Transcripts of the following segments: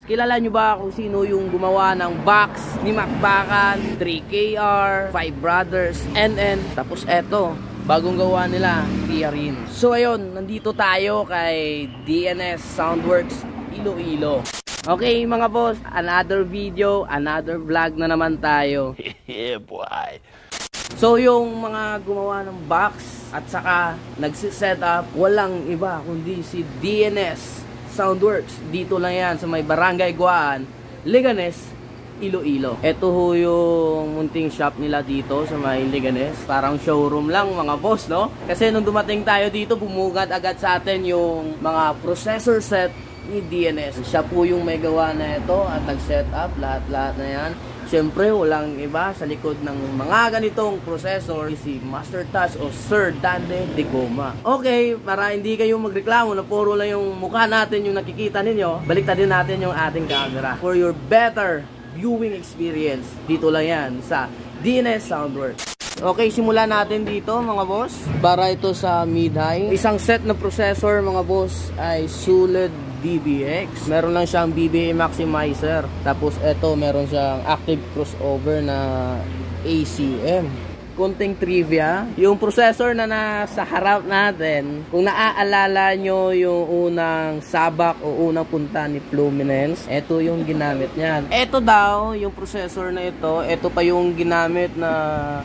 kilala nyo ba kung sino yung gumawa ng box ni Macbacan, 3KR, 5 Brothers, NN? Tapos eto, bagong gawa nila, Tiarin. So ayun, nandito tayo kay DNS Soundworks Iloilo. Okay mga boss, another video, another vlog na naman tayo. Yeah boy. So yung mga gumawa ng box at saka nagsiset up, walang iba kundi si DNS Soundworks. Dito lang yan sa may Barangay Guaan, Leganes, Iloilo. Ito ho yung munting shop nila dito sa may Leganes. Parang showroom lang mga boss, no? Kasi nung dumating tayo dito, bumugad agad sa atin yung mga processor set ni DNS. Siya po yung may gawa na ito at nag-set up lahat-lahat na yan. Siyempre, walang iba sa likod ng mga ganitong processor, si Master Touch o Sir Dande de Goma. Okay, para hindi kayo magreklamo na puro lang yung mukha natin yung nakikita ninyo, baliktadin natin yung ating camera. For your better viewing experience, dito lang yan sa DNS Soundworks. Okay, simulan natin dito mga boss. Para ito sa mid-high. Isang set na processor mga boss ay Suled DBX. Meron lang siyang BBA Maximizer. Tapos ito meron siyang active crossover na ACM. Konting trivia, yung processor na nasa harap natin, kung naaalala nyo yung unang sabak o unang punta ni Fluminense, ito yung ginamit niyan. Ito daw, yung processor na ito pa yung ginamit na,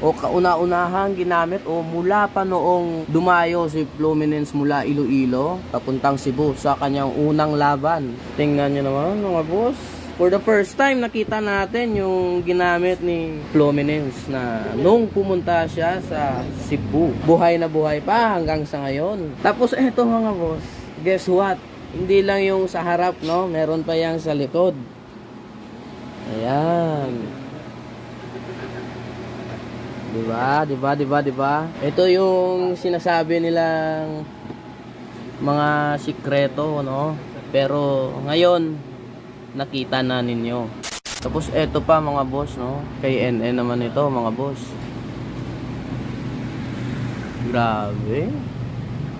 o kauna-unahang ginamit, o mula pa noong dumayo si Fluminense mula Iloilo, papuntang Cebu sa kanyang unang laban. Tingnan nyo naman mga boss. For the first time, nakita natin yung ginamit ni Fluminense na nung pumunta siya sa Cebu. Buhay na buhay pa hanggang sa ngayon. Tapos eto mga boss, guess what? Hindi lang yung sa harap, no? Meron pa yang sa likod. Ayan. Diba? Ito yung sinasabi nilang mga sikreto, no? Pero ngayon, nakita na ninyo. Tapos eto pa mga boss, no? Kay NN naman ito mga boss. Grabe.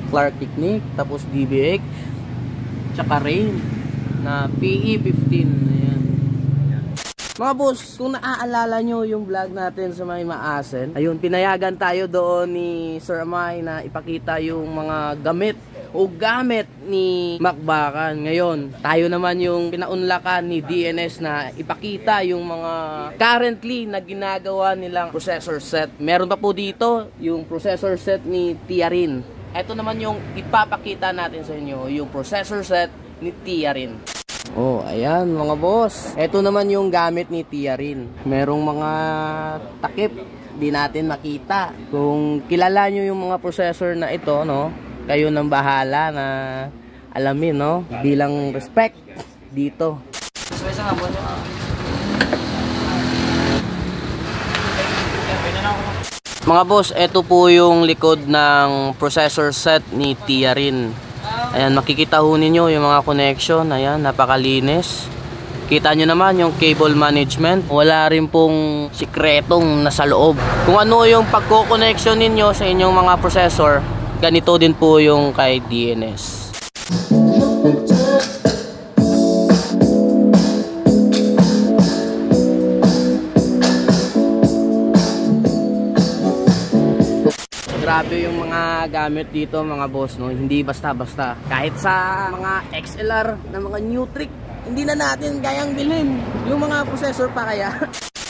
Clark Technique, tapos DBX, tsaka Rain na PE15. Ayan. Mga boss, kung naaalala nyo yung vlog natin sa may Maasen, ayun, pinayagan tayo doon ni Sir Amay na ipakita yung mga gamit ni Macbacan. Ngayon, tayo naman yung pinaunlakan ni DNS na ipakita yung mga currently na ginagawa nilang processor set. Meron pa po dito yung processor set ni Tiarin. Ito naman yung ipapakita natin sa inyo, yung processor set ni Tiarin. Oh, ayan mga boss. Ito naman yung gamit ni Tiarin. Merong mga takip di natin makita. Kung kilala nyo yung mga processor na ito, no? Kayo nang bahala na alamin, no? Bilang respect dito. Mga boss, ito po yung likod ng processor set ni Tiarin. Ayan, makikita ho ninyo yung mga connection. Ayan, napakalinis. Kita nyo naman yung cable management. Wala rin pong sikretong nasa loob. Kung ano yung pagko-connection ninyo sa inyong mga processor, ganito din po yung kay DNS. Grabe yung mga gamit dito mga boss, no? Hindi basta-basta. Kahit sa mga XLR na mga new trick, hindi na natin kayang bilhin yung mga processor pa kaya.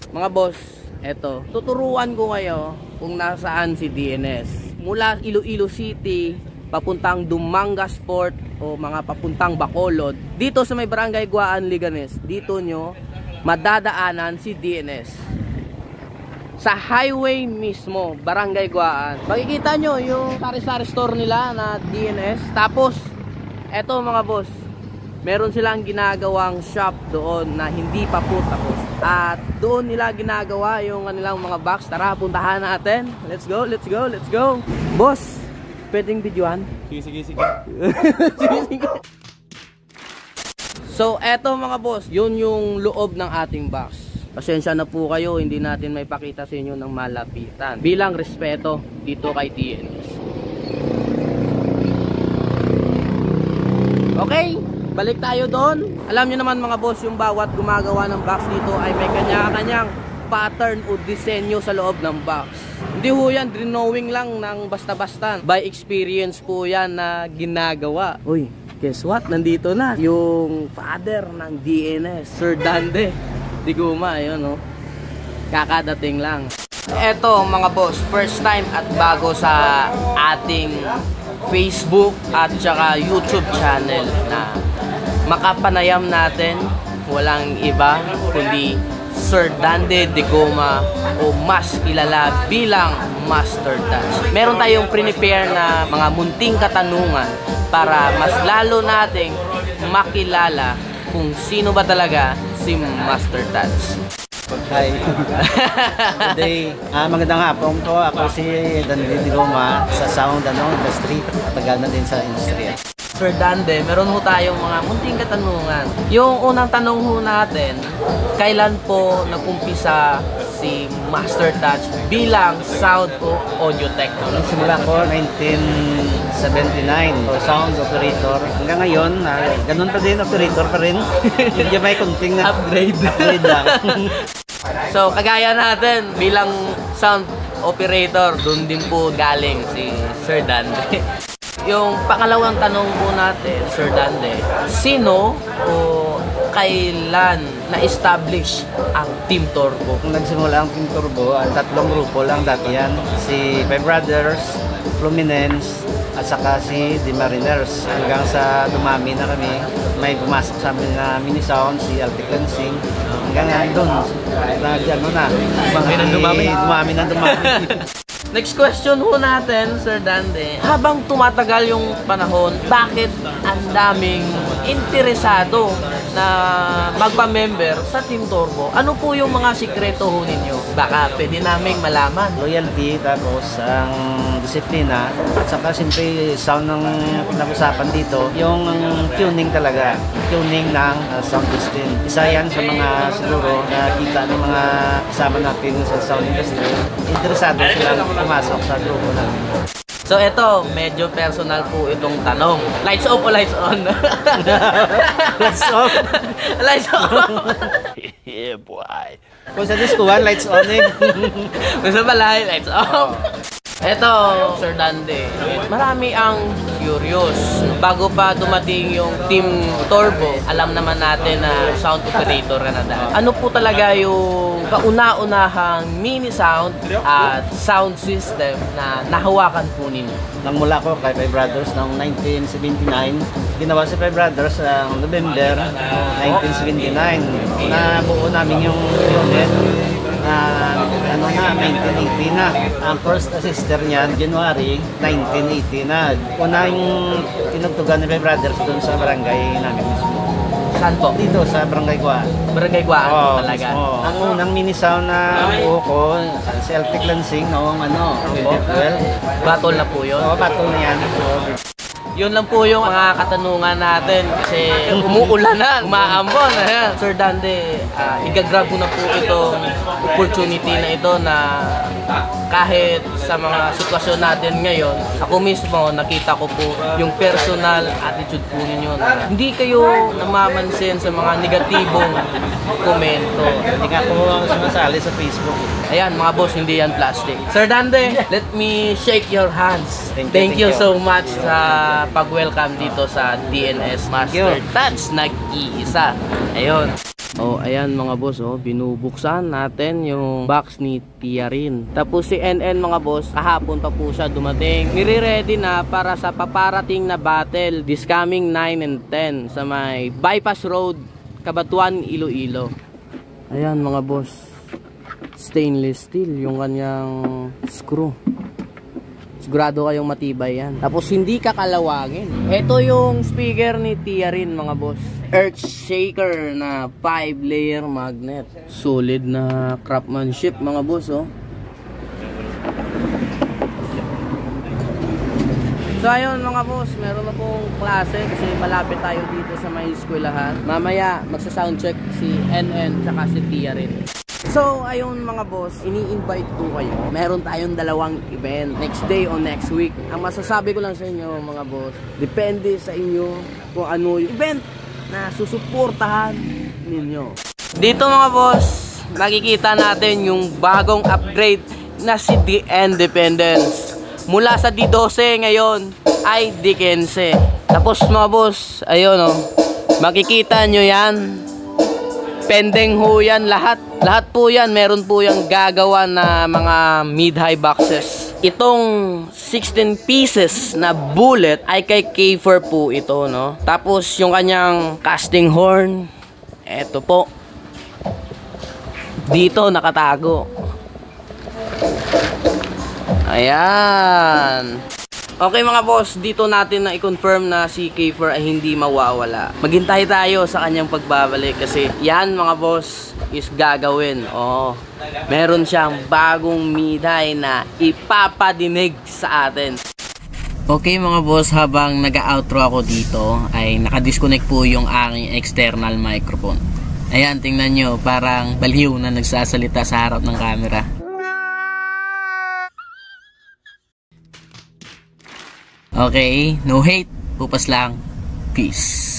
Mga boss, eto, tuturuan ko kayo kung nasaan si DNS. Mula Iloilo City, papuntang Dumangas Port o mga papuntang Bacolod, dito sa may Barangay Guaan, Leganes, dito nyo madadaanan si DNS. Sa highway mismo, Barangay Guaan, makikita nyo yung sari-sari store nila na DNS. Tapos, eto mga boss, meron silang ginagawang shop doon na hindi pa po tapos. At doon nila ginagawa yung kanilang mga box. Tara, puntahan natin. Let's go. Boss, pwedeng videoan? Sige. Sige. So, eto mga boss, yun yung loob ng ating box. Pasensya na po kayo, hindi natin may pakita sa inyo ng malapitan. Bilang respeto dito kay DNS. Okay, balik tayo doon. Alam nyo naman mga boss, yung bawat gumagawa ng box dito ay may kanya-kanyang pattern o disenyo sa loob ng box. Hindi ho yan drawing lang ng basta-basta. By experience po yan na ginagawa. Uy, guess what? Nandito na yung father ng DNS, Sir Dande Diguma. Ayun, no? Kakadating lang. Eto mga boss, first time at bago sa ating Facebook at saka YouTube channel na makapanayam natin, walang iba kundi Sir Dande Diguma o mas kilala bilang Master Touch. Meron tayong prepare na mga munting katanungan para mas lalo nating makilala kung sino ba talaga si Master Touch. Hi. Today, magandang hapon po. Ako si Dande Diguma sa sound industry. Tagal na din sa industriya. Sir Dande, meron ho tayong mga munting katanungan. Yung unang tanong ho natin, kailan po nag-umpisa si Master Touch bilang sound o audio tech? Simula ko 1979, sound operator. Hanggang ngayon, ganun pa din, operator pa rin. Hindi may kunting na upgrade lang. So, kagaya natin, bilang sound operator, dun din po galing si Sir Dande. Yung pangalawang tanong po natin, Sir Dande, sino o kailan na-establish ang Team Turbo? Kung nagsimula ang Team Turbo, tatlong grupo lang dati yan. Si Five Brothers, Fluminense, at saka si The Mariners. Hanggang sa dumami na kami, may pumasok sa amin na mini sound, si Altic Lansing. Hanggang doon, dumami. Next question ho natin, Sir Dande. Habang tumatagal yung panahon, bakit ang daming interesado na magpa-member sa Team Turbo? Ano po yung mga sikreto ho ninyo? Baka pwede naming malaman. Loyalty, tapos ang disiplina, at saka siyempre sound ng pinag-usapan dito, yung tuning talaga. Tuning ng sound system. Isa yan sa mga siguro nakita ng mga kasama natin sa sound industry. Interesado silang pumasok sa grupo namin. So eto, medyo personal po itong tanong. Lights off o lights on? Lights off. Lights off. Yeah, boy. Kung sa diskuhan, lights on eh. Kung sa balay, lights off. Eto, Sir Dande, marami ang curious. Bago pa dumating yung Team Turbo, alam naman natin na sound operator ka na dahil. Ano po talaga yung kauna-unahang mini sound at sound system na nahawakan po ninyo? Nang mula ko kay Five Brothers noong 1979, ginawa si Five Brothers ang November 1979. Nabuo namin yung unit na 1980 na. Ang first sister niyan, January 1980 na. Una yung tinugtugan ni Five Brothers doon sa barangay namin mismo. Saan po? Dito sa Barangay Guaan. Barangay Guaan talaga? Ang unang mini sound na buo ko, si Altic Lansing noong 2012. Battle na po yun? Oo, battle na yan. Yun lang po yung mga katanungan natin kasi umuulan na, umaambon. Ayan. Sir Dande, igagrab ko na po itong opportunity na ito na kahit sa mga sitwasyon natin ngayon, ako mismo nakita ko po yung personal attitude po ninyo na hindi kayo namamansin sa mga negatibong komento. Hindi nga po sumasali sa Facebook. Ayan mga boss, hindi yan plastic. Sir Dande, let me shake your hands. Thank you so much sa pag-welcome dito sa DNS Master Touch nag-iisa. Ayun. Oh, ayan mga boss, oh, binubuksan natin yung box ni Tiarin. Tapos si NN mga boss, kahapon pa po siya dumating. Nire-ready na para sa paparating na battle this coming 9 and 10 sa may Bypass Road, Cabanatuan, Iloilo. Ayan mga boss. Stainless steel yung kanyang screw. Sigurado kayong matibay yan. Tapos hindi kakalawangin. Ito yung speaker ni Tiarin mga boss. Earthshaker na 5-layer magnet. Solid na craftsmanship mga boss, oh. So ayun mga boss, meron na pong klase kasi malapit tayo dito sa may eskwelahan. Mamaya magsa-soundcheck si NN tsaka si Tiarin. So, ayun mga boss, ini-invite ko kayo. Meron tayong dalawang event, next day o next week. Ang masasabi ko lang sa inyo mga boss, depende sa inyo kung ano yung event na susuportahan ninyo. Dito mga boss, makikita natin yung bagong upgrade na si The Independence. Mula sa D12 ngayon ay D15. Tapos mga boss, ayun oh, makikita nyo yan. Pending ho yan lahat. Lahat po yan, meron po yung gagawa na mga mid-high boxes. Itong 16 pieces na bullet ay kay K4 po ito, no? Tapos yung kanyang casting horn, eto po. Dito nakatago. Ayan. Okay mga boss, dito natin na i-confirm na si K4 ay hindi mawawala. Maghintay tayo sa kanyang pagbabalik kasi yan mga boss is gagawin. Oh, meron siyang bagong mid-high na ipapadinig sa atin. Okay mga boss, habang nag-outro ako dito ay nakadisconnect po yung aking external microphone. Ayan, tingnan nyo, parang baliw na nagsasalita sa harap ng camera. Okay, no hate, pupas lang. Peace.